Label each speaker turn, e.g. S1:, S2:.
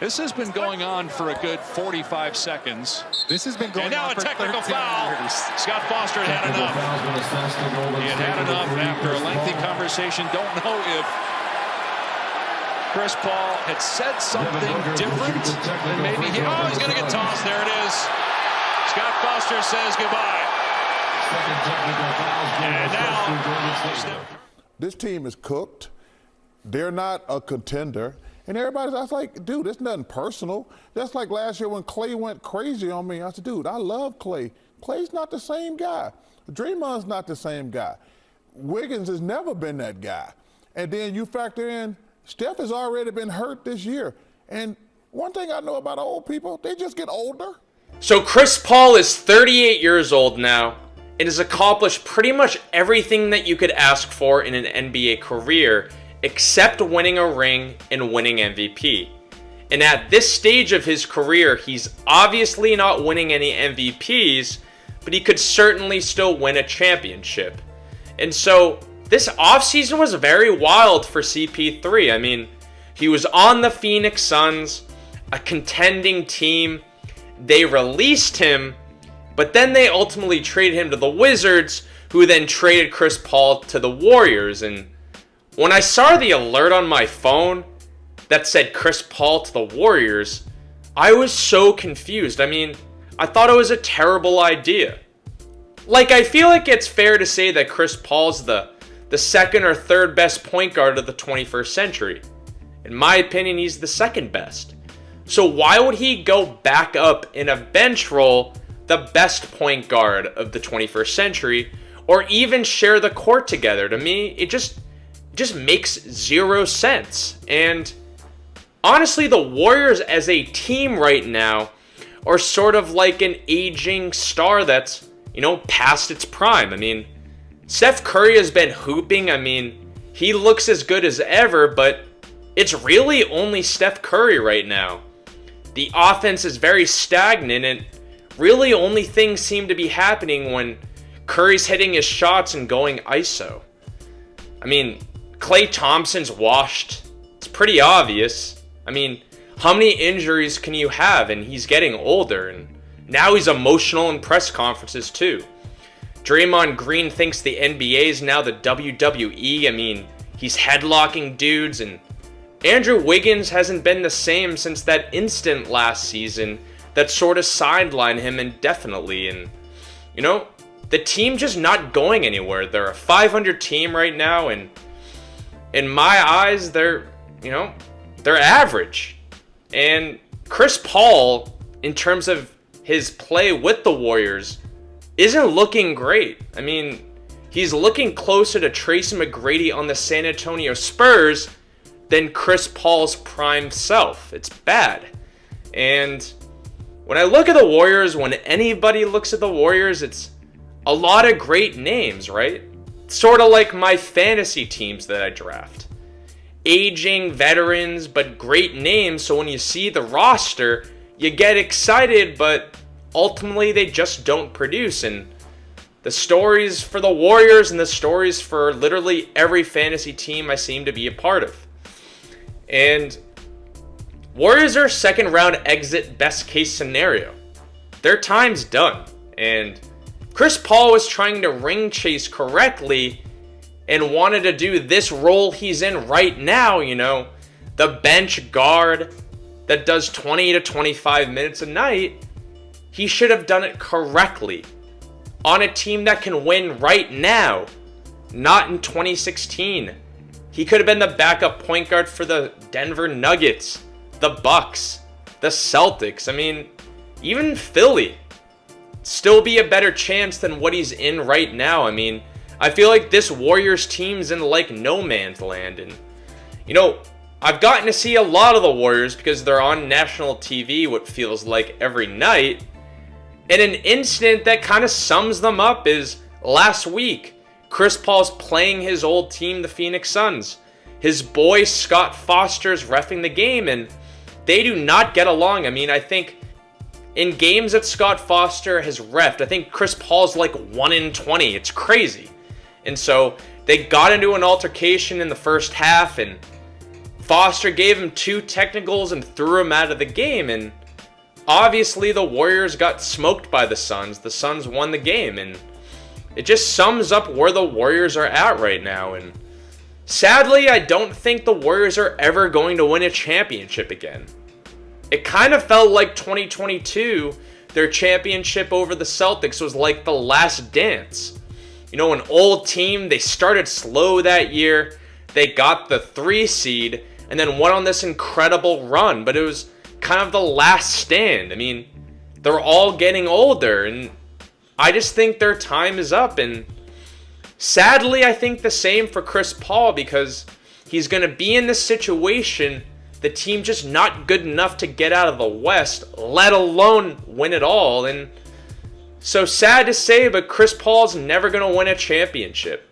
S1: This has been going on for a good 45 seconds.
S2: This has been going
S1: on for 13 years. And now a technical foul. Scott Foster had enough. He had enough after a lengthy conversation. Don't know if Chris Paul had said something different. And maybe he's going to get tossed. There it is. Scott Foster says goodbye. And now
S3: this team is cooked. They're not a contender. And I was like, dude, it's nothing personal. That's like last year when Klay went crazy on me. I said, dude, I love Klay. Klay's not the same guy. Draymond's not the same guy. Wiggins has never been that guy. And then you factor in, Steph has already been hurt this year. And one thing I know about old people, they just get older.
S4: So Chris Paul is 38 years old now and has accomplished pretty much everything that you could ask for in an NBA career, except winning a ring and winning MVP. And at this stage of his career, he's obviously not winning any MVPs, but he could certainly still win a championship. And so this offseason was very wild for CP3. I mean, he was on the Phoenix Suns, a contending team. They released him, but then they ultimately traded him to the Wizards, who then traded Chris Paul to the Warriors. And when I saw the alert on my phone that said Chris Paul to the Warriors, I was so confused. I mean, I thought it was a terrible idea. Like, I feel like it's fair to say that Chris Paul's the second or third best point guard of the 21st century. In my opinion, he's the second best. So why would he go back up in a bench role the best point guard of the 21st century, or even share the court together? To me, it just makes zero sense. And honestly, the Warriors as a team right now are sort of like an aging star that's, past its prime. I mean, Steph Curry has been hooping. I mean, he looks as good as ever, but it's really only Steph Curry right now. The offense is very stagnant, and really only things seem to be happening when Curry's hitting his shots and going ISO. I mean, Klay Thompson's washed. It's pretty obvious. I mean, how many injuries can you have? And he's getting older, and now he's emotional in press conferences too. Draymond Green thinks the NBA is now the WWE. I mean, he's headlocking dudes, and Andrew Wiggins hasn't been the same since that incident last season that sort of sidelined him indefinitely. And, the team just not going anywhere. They're a 500 team right now, and in my eyes, they're average. And Chris Paul, in terms of his play with the Warriors, isn't looking great. I mean, he's looking closer to Tracy McGrady on the San Antonio Spurs than Chris Paul's prime self. It's bad. And when I look at the Warriors, when anybody looks at the Warriors, it's a lot of great names, right? Sort of like my fantasy teams that I draft. Aging veterans, but great names, so when you see the roster, you get excited, but ultimately they just don't produce. And the stories for the Warriors and the stories for literally every fantasy team I seem to be a part of. And Warriors are second round exit best case scenario. Their time's done. And Chris Paul was trying to ring chase correctly and wanted to do this role he's in right now, the bench guard that does 20 to 25 minutes a night. He should have done it correctly on a team that can win right now, not in 2016. He could have been the backup point guard for the Denver Nuggets, the Bucks, the Celtics. I mean, even Philly. Still be a better chance than what he's in right now. I mean, I feel like this Warriors team's in like no man's land. And, I've gotten to see a lot of the Warriors because they're on national TV, what feels like every night. And an incident that kind of sums them up is last week, Chris Paul's playing his old team, the Phoenix Suns. His boy Scott Foster's reffing the game, and they do not get along. I mean, I think in games that Scott Foster has reffed, I think Chris Paul's like 1 in 20. It's crazy. And so they got into an altercation in the first half, and Foster gave him 2 technicals and threw him out of the game, and obviously the Warriors got smoked by the Suns. The Suns won the game, and it just sums up where the Warriors are at right now. And sadly, I don't think the Warriors are ever going to win a championship again. It kind of felt like 2022, their championship over the Celtics was like the last dance. You know, an old team, they started slow that year. They got the 3 seed and then went on this incredible run, but it was kind of the last stand. I mean, they're all getting older, and I just think their time is up. And sadly, I think the same for Chris Paul, because he's going to be in this situation, the team just not good enough to get out of the West, let alone win it all. And so sad to say, but Chris Paul's never going to win a championship.